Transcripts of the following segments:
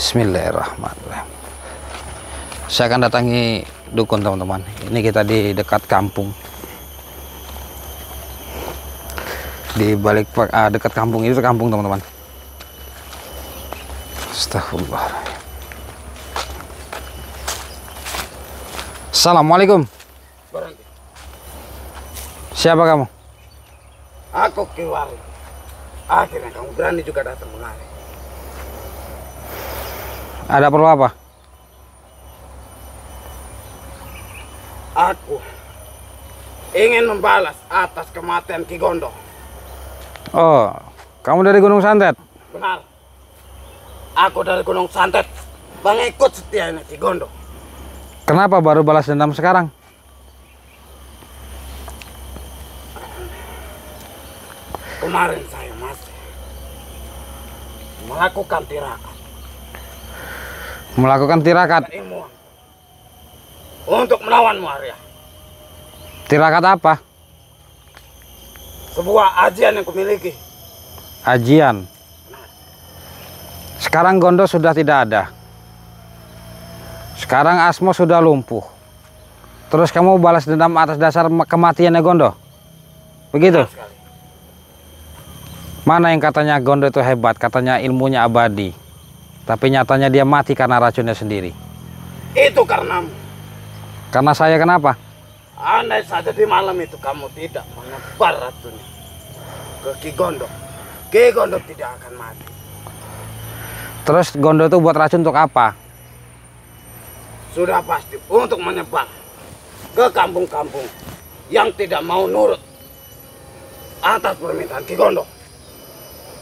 Bismillahirrahmanirrahim. Saya akan datangi dukun, teman-teman. Ini kita di dekat kampung. Di balik dekat kampung itu kampung, teman-teman. Astagfirullah. Assalamualaikum. Berhenti. Siapa kamu? Aku Kiwari. Akhirnya kamu berani juga datang kemari. Ada perlu apa? Aku ingin membalas atas kematian Ki Gondo. Oh, kamu dari Gunung Santet? Benar. Aku dari Gunung Santet, pengikut setianya Ki Gondo. Kenapa baru balas dendam sekarang? Kemarin saya masih melakukan tirakat. Melakukan tirakat? Keilmuan untuk melawan Arya. Tirakat apa? Sebuah ajian yang kumiliki. Ajian? Sekarang Gondo sudah tidak ada. Sekarang Asmo sudah lumpuh. Terus kamu balas dendam atas dasar kematiannya Gondo? Begitu? Benar sekali. Mana yang katanya Gondo itu hebat, katanya ilmunya abadi, tapi nyatanya dia mati karena racunnya sendiri. Itu karenamu. Karena saya kenapa? Andai saja di malam itu kamu tidak menebar racunnya ke Ki Gondo tidak akan mati. Terus Gondo itu buat racun untuk apa? Sudah pasti untuk menyebar ke kampung-kampung yang tidak mau nurut atas permintaan Ki Gondo.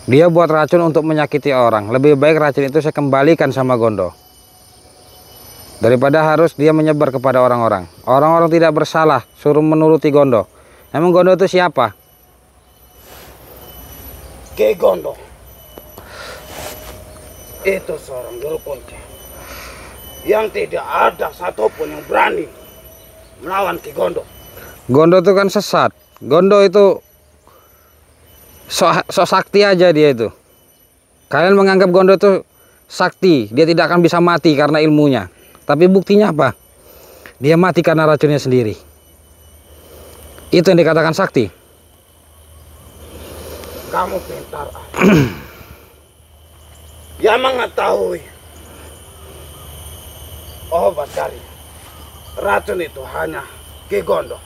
Dia buat racun untuk menyakiti orang. Lebih baik racun itu saya kembalikan sama Gondo, daripada harus dia menyebar kepada orang-orang. Orang-orang tidak bersalah, suruh menuruti Gondo. Emang Gondo itu siapa? Ki Gondo itu seorang juru kunci yang tidak ada satupun yang berani melawan Ki Gondo. Gondo itu kan sesat. Gondo itu sok sakti aja dia itu. Kalian menganggap Gondo itu sakti, dia tidak akan bisa mati karena ilmunya. Tapi buktinya apa? Dia mati karena racunnya sendiri. Itu yang dikatakan sakti. Kamu pintar. Yang mengetahui obat dari racun itu hanya Ki Gondo.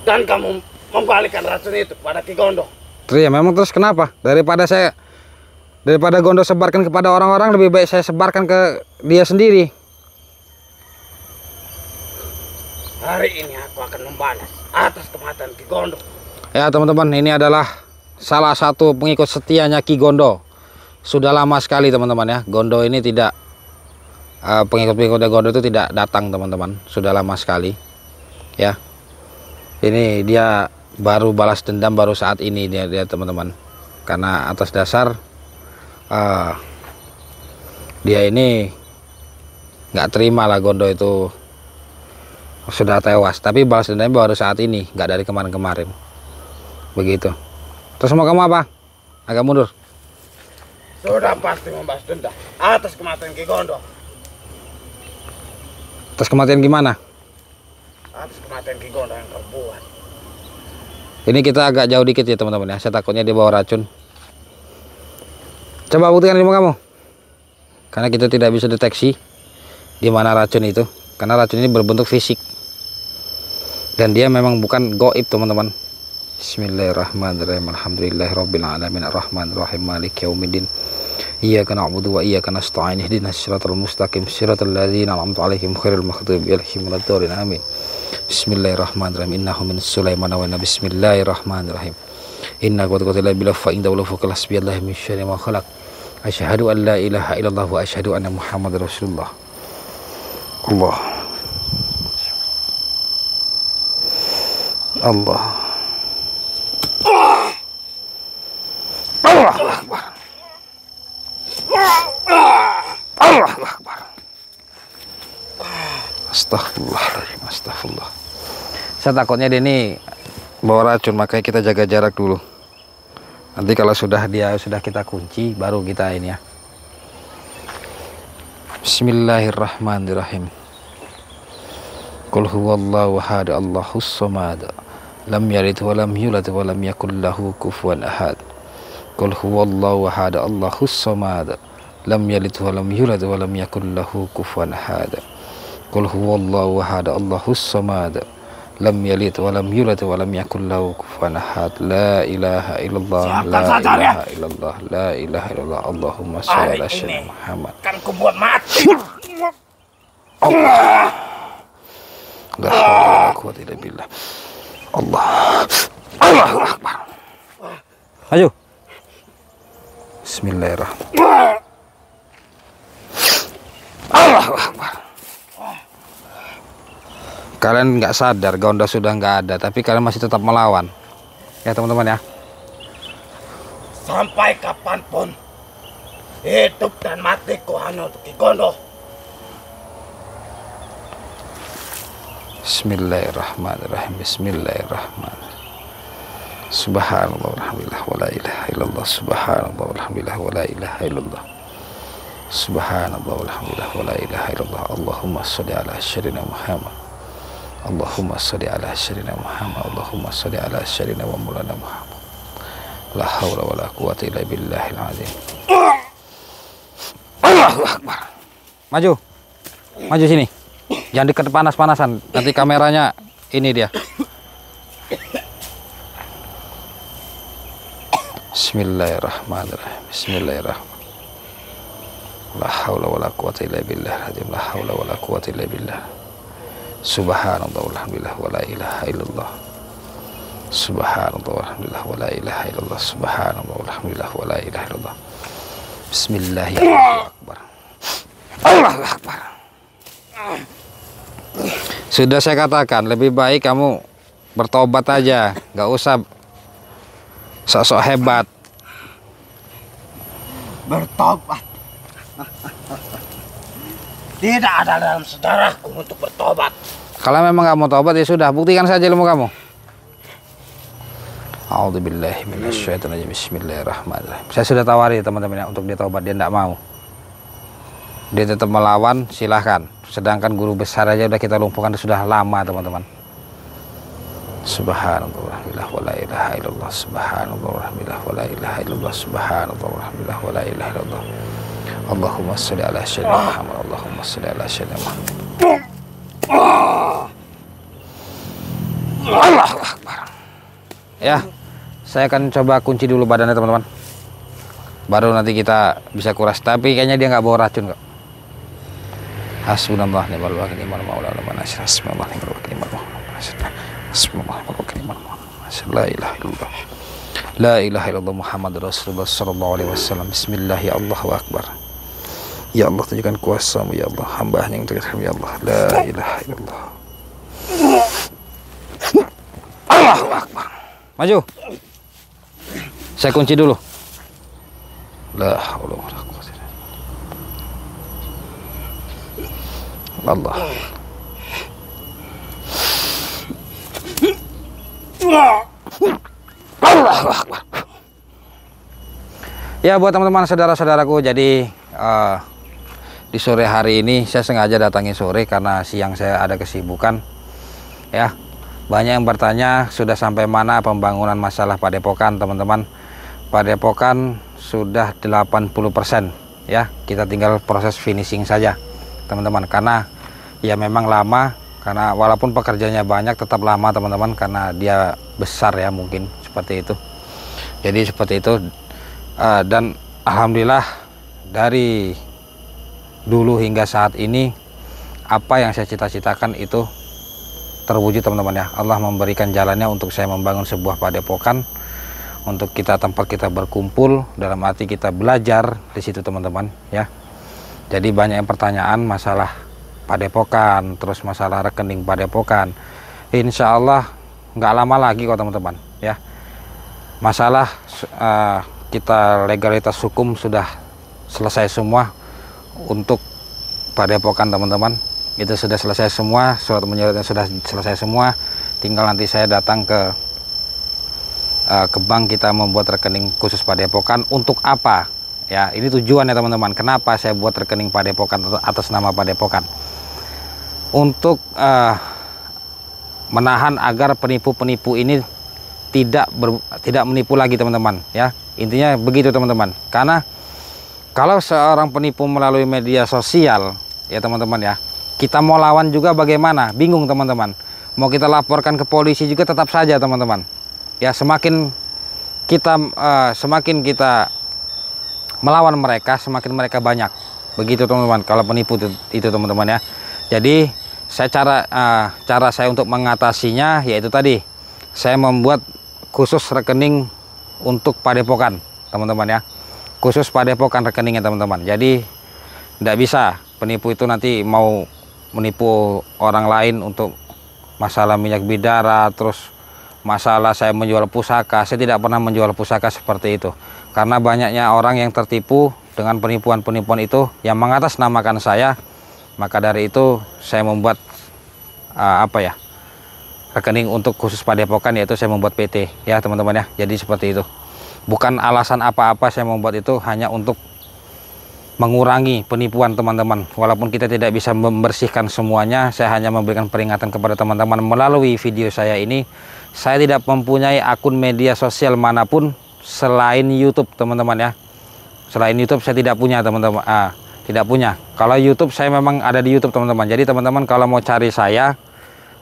Dan kamu membalikkan racun itu pada Ki Gondo. Ya memang, terus kenapa? Daripada Gondo sebarkan kepada orang-orang, lebih baik saya sebarkan ke dia sendiri. Hari ini aku akan membalas atas kematian Ki Gondo. Ya teman-teman, ini adalah salah satu pengikut setianya Ki Gondo. Sudah lama sekali teman-teman ya. Gondo ini tidak, pengikut-pengikutnya Gondo itu tidak datang teman-teman. Sudah lama sekali ya. Ini dia baru balas dendam baru saat ini dia teman-teman. Karena atas dasar dia ini nggak terima lah Gondo itu sudah tewas. Tapi balas dendam baru saat ini, nggak dari kemarin-kemarin. Begitu. Terus mau kamu apa? Agak mundur. Sudah pasti membalas dendam atas kematian Ki Gondo. Terus kematian gimana? Atas kematian Ki Gondo yang kau buat. Ini kita agak jauh dikit ya teman-teman ya. Saya takutnya dia bawa racun. Coba buktikan ilmu kamu. Karena kita tidak bisa deteksi di mana racun itu. Karena racun ini berbentuk fisik. Dan dia memang bukan gaib teman-teman. Bismillahirrahmanirrahim. Alhamdulillahirabbil alamin arrahmanir rahim maliki yaumiddin. Iyyaka na'budu wa iyyaka nasta'in ihdinas siratal mustaqim siratal ladzina an'amta 'alaihim ghairil maghdubi 'alaihim waladdallin amin. Bismillahirrahmanirrahim. Innahu min Sulaiman wa inna bismillahirrahmanirrahim. Inna qad qatala bil fa inda wala fuqal hasbiyallahi min syarri ma khalaq. Asyhadu an la ilaha illallah wa asyhadu anna Muhammadar Rasulullah. Allah. Allah. Allahu Akbar. Allahu Akbar. Astagfirullahaladzim, astagfirullah. Saya takutnya dia ini bawa racun, makanya kita jaga jarak dulu. Nanti kalau dia sudah kita kunci, baru kita ini ya. Bismillahirrahmanirrahim. Qul huwallahu ahad, Allahus samad, lam yalid wa lam yulad wa lam yakul lahu kufuwan ahad. Qul huwallahu ahad, Allahus samad, lam yalid wa lam yulad wa lam yakul lahu kufuwan ahad. Qul huwallahu ahad, Allahus samad, lam yalid wa lam yulad wa lam yakul lahu kufuwan ahad. La ilaha illallah, la ilaha illallah, la ilaha illallah. Allahumma shalli ala sayyidina Muhammad. Kan kubuat mati. Allah. La haula wala quwwata illa billah. Allah. Allahu akbar. Ayo. Bismillahirrahmanirrahim. Allahu akbar. Kalian nggak sadar Gonda sudah nggak ada, tapi kalian masih tetap melawan. Ya teman-teman ya. Sampai kapanpun hidup dan matiku hanya untuk Ki Gondo. Bismillahirrahmanirrahim. Bismillahirrahmanirrahim. Subhanallah walhamdulillah wala ilaha illallah. Subhanallah walhamdulillah wala ilaha illallah. Subhanallah walhamdulillah wala ilaha illallah. Allahumma sholli ala sayyidina Muhammad. Allahumma sholli ala sayyidina Muhammad. Allahumma sholli ala sayyidina wa maulana Muhammad. La haula wala quwwata illa billahil azim. Allahu akbar. Maju. Maju sini. Jangan dekat panas-panasan, nanti kameranya ini dia. Bismillahirrahmanirrahim. Bismillahirrahmanirrahim. La haula wala quwwata illa billah. La haula wala quwwata illa billah. Subhanallah walhamdulillah wala ilaha illallah. Subhanallah walhamdulillah wala ilaha illallah. Subhanallah walhamdulillah wala ilaha illallah. Bismillahirrahmanirrahim. Allahu akbar. Sudah saya katakan, lebih baik kamu bertobat aja, nggak usah sok-sok hebat. Bertobat? Tidak ada dalam sejarahku untuk bertobat. Kalau memang nggak mau tobat ya sudah, buktikan saja ilmu kamu. A'udzubillahi minasyaitonirrajim. Bismillahirrahmanirrahim. Saya sudah tawari teman-teman ya untuk dia tobat, dia tidak mau. Dia tetap melawan, silahkan. Sedangkan guru besar aja udah kita lumpuhkan sudah lama teman-teman. Subhanallah walhamdulillah wala ilaha illallah. Subhanallah walhamdulillah wala ilaha illallah. Subhanallah walhamdulillah wala ilaha illallah. Allahumma sholli ala sayyidina Muhammad. Allahumma sholli ala sayyidina Muhammad. Allahu akbar. Ya, saya akan coba kunci dulu badannya teman-teman. Baru nanti kita bisa kuras. Tapi kayaknya dia nggak bawa racun kok. Hasbunallah ni'mal wakil, ni'mal maula wa ni'mal nasir. Hasbunallah ni'mal wakil, ni'mal maula wa ni'mal nasir. Hasbunallah ni'mal wakil, ni'mal maula wa ni'mal nasir. La ilaha illallah. La ilaha illallah Muhammad Rasulullah sallallahu alaihi wasallam. Bismillah ya Allahu akbar. Ya Allah, tunjukkan kuasa-Mu ya Allah. Hamba yang terkasih ya Allah. La ilaha illallah. Allahu akbar. Maju. Saya kunci dulu. La haula wala quwwata illa billah. Allah. Allahu akbar. Ya buat teman-teman saudara-saudaraku, jadi di sore hari ini saya sengaja datangi sore karena siang saya ada kesibukan. Ya, banyak yang bertanya sudah sampai mana pembangunan masalah Padepokan teman-teman. Padepokan sudah 80% ya, kita tinggal proses finishing saja teman-teman, karena ya memang lama, karena walaupun pekerjaannya banyak tetap lama teman-teman, karena dia besar ya, mungkin seperti itu. Jadi seperti itu. Dan alhamdulillah dari dulu hingga saat ini apa yang saya cita-citakan itu terwujud teman-teman ya. Allah memberikan jalannya untuk saya membangun sebuah padepokan, untuk kita tempat kita berkumpul, dalam arti kita belajar di situ teman-teman ya. Jadi banyak yang pertanyaan masalah padepokan, terus masalah rekening padepokan. Insya Allah nggak lama lagi kok teman-teman ya. Masalah kita legalitas hukum sudah selesai semua untuk padepokan teman-teman. Itu sudah selesai semua, surat menyuratnya sudah selesai semua. Tinggal nanti saya datang ke bank, kita membuat rekening khusus padepokan. Untuk apa? Ya, ini tujuannya teman-teman. Kenapa saya buat rekening Padepokan atas nama Padepokan? Untuk menahan agar penipu-penipu ini tidak menipu lagi teman-teman. Ya, intinya begitu teman-teman. Karena kalau seorang penipu melalui media sosial, ya teman-teman ya, kita mau lawan juga bagaimana? Bingung teman-teman. Mau kita laporkan ke polisi juga tetap saja teman-teman. Ya, semakin kita melawan mereka, semakin mereka banyak. Begitu teman-teman kalau penipu itu teman-teman ya. Jadi cara saya untuk mengatasinya yaitu tadi, saya membuat khusus rekening untuk Padepokan teman-teman ya. Khusus Padepokan rekeningnya teman-teman. Jadi tidak bisa penipu itu nanti mau menipu orang lain untuk masalah minyak bidara, terus masalah saya menjual pusaka. Saya tidak pernah menjual pusaka seperti itu. Karena banyaknya orang yang tertipu dengan penipuan-penipuan itu yang mengatasnamakan saya. Maka dari itu saya membuat rekening untuk khusus Padepokan, yaitu saya membuat PT ya teman-teman ya. Jadi seperti itu. Bukan alasan apa-apa saya membuat itu, hanya untuk mengurangi penipuan teman-teman. Walaupun kita tidak bisa membersihkan semuanya, saya hanya memberikan peringatan kepada teman-teman melalui video saya ini. Saya tidak mempunyai akun media sosial manapun selain YouTube teman-teman ya. Selain YouTube saya tidak punya teman-teman. Tidak punya. Kalau YouTube saya memang ada di YouTube teman-teman. Jadi teman-teman kalau mau cari saya,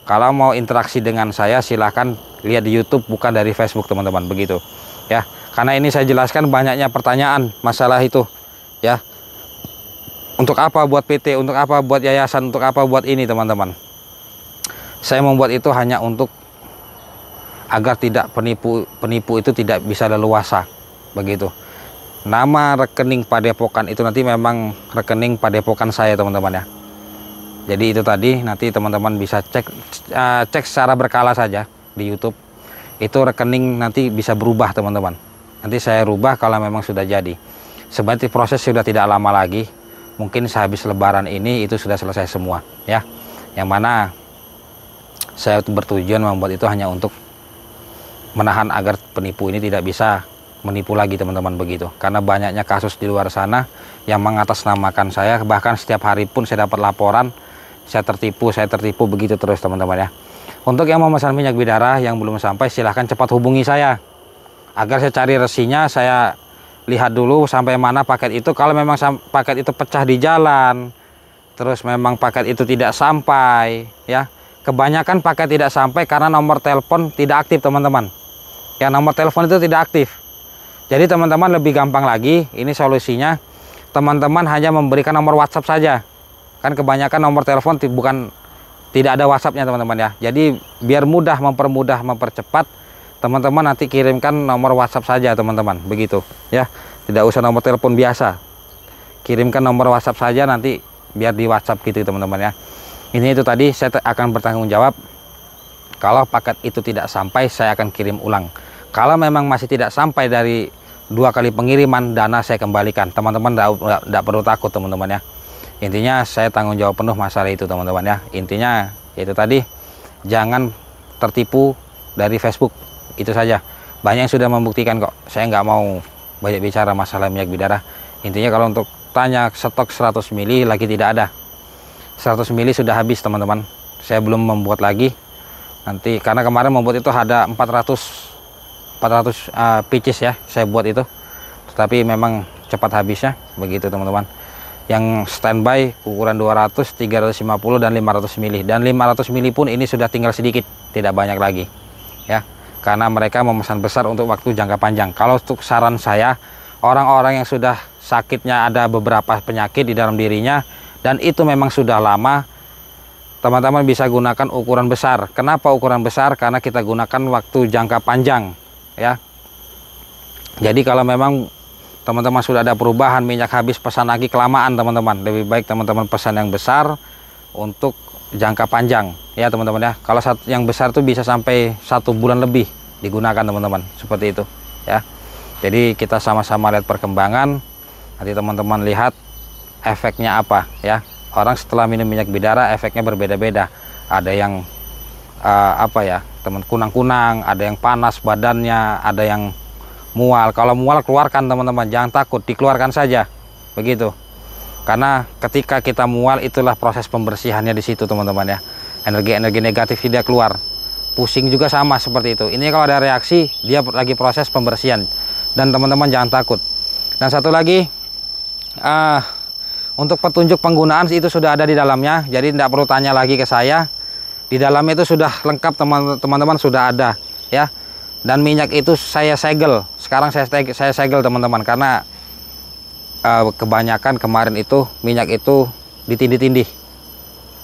kalau mau interaksi dengan saya, silahkan lihat di YouTube, bukan dari Facebook teman-teman. Begitu ya. Karena ini saya jelaskan banyaknya pertanyaan masalah itu ya. Untuk apa buat PT, untuk apa buat yayasan, untuk apa buat ini teman-teman. Saya membuat itu hanya untuk agar tidak penipu itu tidak bisa leluasa. Begitu. Nama rekening Padepokan itu nanti memang rekening Padepokan saya teman-teman ya. Jadi itu tadi, nanti teman-teman bisa cek secara berkala saja di YouTube. Itu rekening nanti bisa berubah teman-teman. Nanti saya rubah kalau memang sudah jadi. Sebenarnya proses sudah tidak lama lagi. Mungkin sehabis lebaran ini itu sudah selesai semua ya. Yang mana saya bertujuan membuat itu hanya untuk menahan agar penipu ini tidak bisa menipu lagi teman-teman begitu. Karena banyaknya kasus di luar sana yang mengatasnamakan saya. Bahkan setiap hari pun saya dapat laporan, saya tertipu begitu terus teman-teman ya. Untuk yang memesan minyak bidara yang belum sampai, silahkan cepat hubungi saya. Agar saya cari resinya, saya lihat dulu sampai mana paket itu. Kalau memang paket itu pecah di jalan, terus memang paket itu tidak sampai ya. Kebanyakan paket tidak sampai karena nomor telepon tidak aktif teman-teman. Ya, nomor telepon itu tidak aktif. Jadi teman-teman lebih gampang lagi, ini solusinya. Teman-teman hanya memberikan nomor WhatsApp saja. Kan kebanyakan nomor telepon tidak ada WhatsAppnya teman-teman ya. Jadi biar mempermudah, mempercepat, teman-teman nanti kirimkan nomor WhatsApp saja teman-teman. Begitu ya. Tidak usah nomor telepon biasa. Kirimkan nomor WhatsApp saja, nanti biar di WhatsApp gitu teman-teman ya. Ini itu tadi, saya akan bertanggung jawab. Kalau paket itu tidak sampai, saya akan kirim ulang. Kalau memang masih tidak sampai dari 2 kali pengiriman, dana saya kembalikan. Teman-teman tidak perlu takut teman-teman ya. Intinya saya tanggung jawab penuh masalah itu teman-teman ya. Intinya itu tadi, jangan tertipu dari Facebook. Itu saja. Banyak yang sudah membuktikan kok. Saya nggak mau banyak bicara masalah minyak bidara. Intinya kalau untuk tanya stok 100 mili lagi tidak ada. 100 mili sudah habis teman-teman. Saya belum membuat lagi. Nanti karena kemarin membuat itu ada 400 pieces ya, saya buat itu. Tetapi memang cepat habisnya begitu teman-teman. Yang standby ukuran 200, 350 dan 500 mili. Dan 500 mili pun ini sudah tinggal sedikit, tidak banyak lagi. Ya. Karena mereka memesan besar untuk waktu jangka panjang. Kalau untuk saran saya, orang-orang yang sudah sakitnya ada beberapa penyakit di dalam dirinya dan itu memang sudah lama, teman-teman bisa gunakan ukuran besar. Kenapa ukuran besar? Karena kita gunakan waktu jangka panjang ya. Jadi kalau memang teman-teman sudah ada perubahan, minyak habis, pesan lagi kelamaan teman-teman, lebih baik teman-teman pesan yang besar untuk jangka panjang ya teman-teman ya. Kalau yang besar itu bisa sampai 1 bulan lebih digunakan teman-teman, seperti itu ya. Jadi kita sama-sama lihat perkembangan, nanti teman-teman lihat efeknya apa ya. Orang setelah minum minyak bidara efeknya berbeda-beda. Ada yang kunang-kunang, ada yang panas badannya, ada yang mual. Kalau mual keluarkan teman-teman, jangan takut, dikeluarkan saja begitu. Karena ketika kita mual itulah proses pembersihannya di situ teman-teman ya. Energi-energi negatif tidak keluar. Pusing juga sama seperti itu. Ini kalau ada reaksi, dia lagi proses pembersihan. Dan teman-teman jangan takut. Dan satu lagi, untuk petunjuk penggunaan itu sudah ada di dalamnya. Jadi tidak perlu tanya lagi ke saya. Di dalamnya itu sudah lengkap teman-teman, sudah ada ya. Dan minyak itu saya segel. Sekarang saya segel teman-teman, karena kebanyakan kemarin itu minyak itu ditindih-tindih.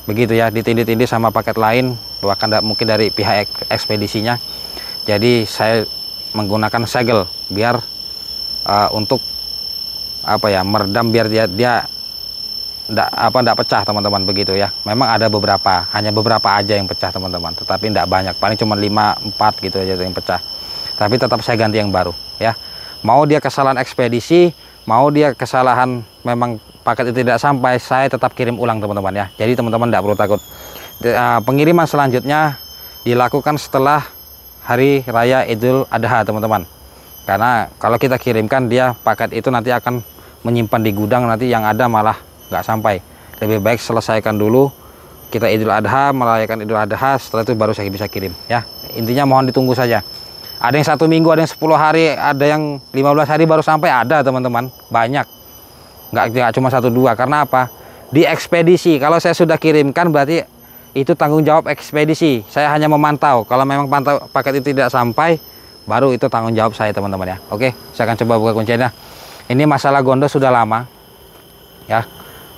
Begitu ya, ditindih-tindih sama paket lain, bahkan mungkin dari pihak ekspedisinya. Jadi saya menggunakan segel biar untuk meredam, biar dia enggak pecah teman-teman begitu ya. Memang ada beberapa, hanya beberapa aja yang pecah teman-teman, tetapi enggak banyak, paling cuma 5-4 gitu aja yang pecah. Tapi tetap saya ganti yang baru ya. Mau dia kesalahan ekspedisi, mau dia kesalahan memang paket itu tidak sampai, saya tetap kirim ulang teman-teman ya. Jadi teman-teman enggak perlu takut. Pengiriman selanjutnya dilakukan setelah hari raya Idul Adha teman-teman. Karena kalau kita kirimkan, dia paket itu nanti akan menyimpan di gudang, nanti yang ada malah nggak sampai. Lebih baik selesaikan dulu, kita Idul Adha, merayakan Idul Adha, setelah itu baru saya bisa kirim ya. Intinya mohon ditunggu saja. Ada yang 1 minggu, ada yang 10 hari, ada yang 15 hari baru sampai, ada teman-teman, banyak. Nggak cuma 1-2, karena apa? Di ekspedisi, kalau saya sudah kirimkan berarti itu tanggung jawab ekspedisi. Saya hanya memantau, kalau memang paket itu tidak sampai, baru itu tanggung jawab saya teman-teman ya. Oke, saya akan coba buka kuncinya. Ini masalah Gondo sudah lama ya.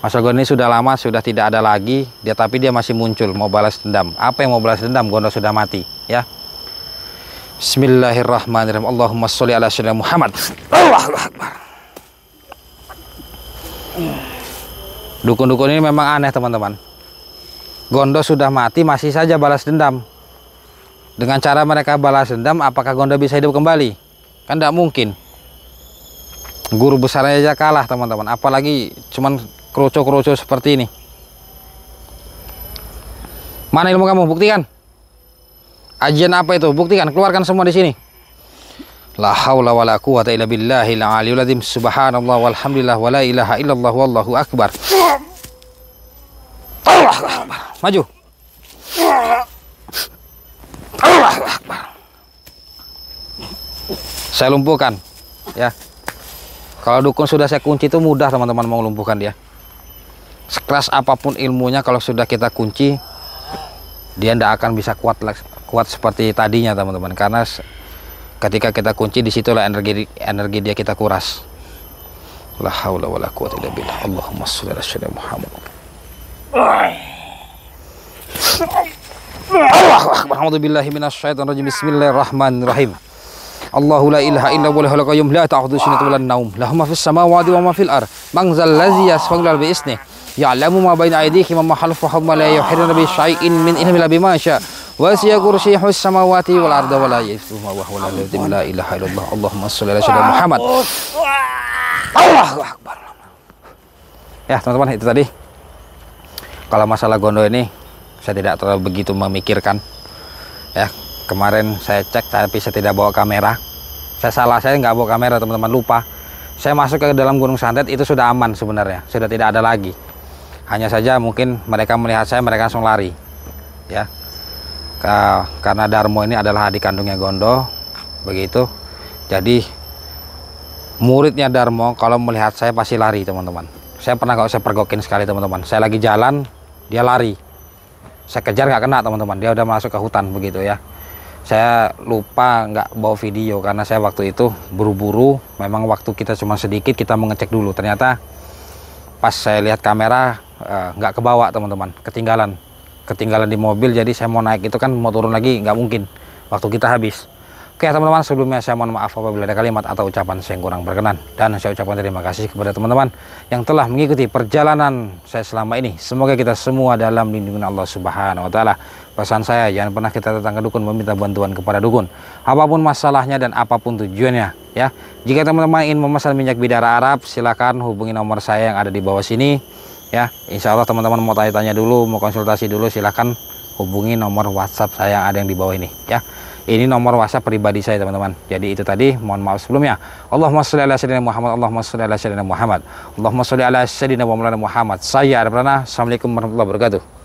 Masalah Gondo ini sudah lama, sudah tidak ada lagi dia, tapi dia masih muncul, mau balas dendam. Apa yang mau balas dendam? Gondo sudah mati ya. Bismillahirrahmanirrahim. Allahumma sholli ala sayyidina Muhammad. Allahu akbar. Dukun-dukun ini memang aneh teman-teman. Gondo sudah mati masih saja balas dendam. Dengan cara mereka balas dendam, apakah Gondo bisa hidup kembali? Kan tidak mungkin. Guru besarnya aja kalah teman-teman, apalagi cuman kroco-kroco seperti ini. Mana ilmu kamu? Buktikan. Ajian apa itu? Buktikan, keluarkan semua di sini. La haula wala quwata illa billahil aliyil azim. Subhanallah walhamdulillah wala ilaha illallah wallahu akbar. Allahu akbar. Maju. Allahu akbar. Saya lumpuhkan ya. Kalau dukun sudah saya kunci itu mudah teman-teman mau lumpuhkan dia. Sekeras apapun ilmunya, kalau sudah kita kunci, dia tidak akan bisa kuat seperti tadinya teman-teman. Karena ketika kita kunci, disitulah energi dia kita kuras. La haula wala quwata illa billah. Allahumma sholli ala sayyidina Muhammad. Allahu akbar. A'udzubillahi minasyaitonir rajim. Bismillahirrahmanirrahim. Allahu la ilaha illa huwal hayyul qayyum la ta'khudhuhu sinatun wa la nawm. Lahu ma fis samawati wa ma fil ard. Man zal ladzi yashfa'u bi isnihi. Ya'lamu ma baina aydihim wa ma khalfahum wa la yuhituna bi syai'in min ilmihi illa bima syaa. Wasi'a kursiyyuhu as-samawati wal arda wa la yafuhu wa huwa la ilaha illallah. Allahumma shalli ala sayyidina Muhammad. Allahu akbar. Ya teman-teman, itu tadi. Kalau masalah Gondo ini saya tidak terlalu begitu memikirkan ya. Kemarin saya cek tapi saya tidak bawa kamera. Saya nggak bawa kamera teman-teman, lupa. Saya masuk ke dalam Gunung Santet itu sudah aman sebenarnya, sudah tidak ada lagi. Hanya saja mungkin mereka melihat saya, mereka langsung lari ya. Karena Darmo ini adalah adik kandungnya Gondo begitu. Jadi muridnya Darmo kalau melihat saya pasti lari teman-teman. Saya pernah saya pergokin sekali teman-teman. Saya lagi jalan, dia lari. Saya kejar nggak kena teman-teman, dia udah masuk ke hutan begitu ya. Saya lupa nggak bawa video karena saya waktu itu buru-buru. Memang waktu kita cuma sedikit, kita mau ngecek dulu. Ternyata pas saya lihat kamera nggak kebawa teman-teman, ketinggalan di mobil. Jadi saya mau naik itu kan mau turun lagi nggak mungkin, waktu kita habis. Oke teman-teman, sebelumnya saya mohon maaf apabila ada kalimat atau ucapan saya yang kurang berkenan. Dan saya ucapkan terima kasih kepada teman-teman yang telah mengikuti perjalanan saya selama ini. Semoga kita semua dalam lindungan Allah Subhanahu wa Ta'ala. Pesan saya, jangan pernah kita datang ke dukun meminta bantuan kepada dukun, apapun masalahnya dan apapun tujuannya ya. Jika teman-teman ingin memesan minyak bidara Arab, silakan hubungi nomor saya yang ada di bawah sini ya. Insya Allah teman-teman mau tanya-tanya dulu, mau konsultasi dulu, silakan hubungi nomor WhatsApp saya yang ada yang di bawah ini ya. Ini nomor WhatsApp pribadi saya teman-teman. Jadi itu tadi, mohon maaf sebelumnya. Allahumma sholli ala sayyidina Muhammad, Allahumma sholli ala sayyidina Muhammad, Allahumma sholli ala sayyidina Muhammad. Saya Arif Rana. Assalamualaikum warahmatullahi wabarakatuh.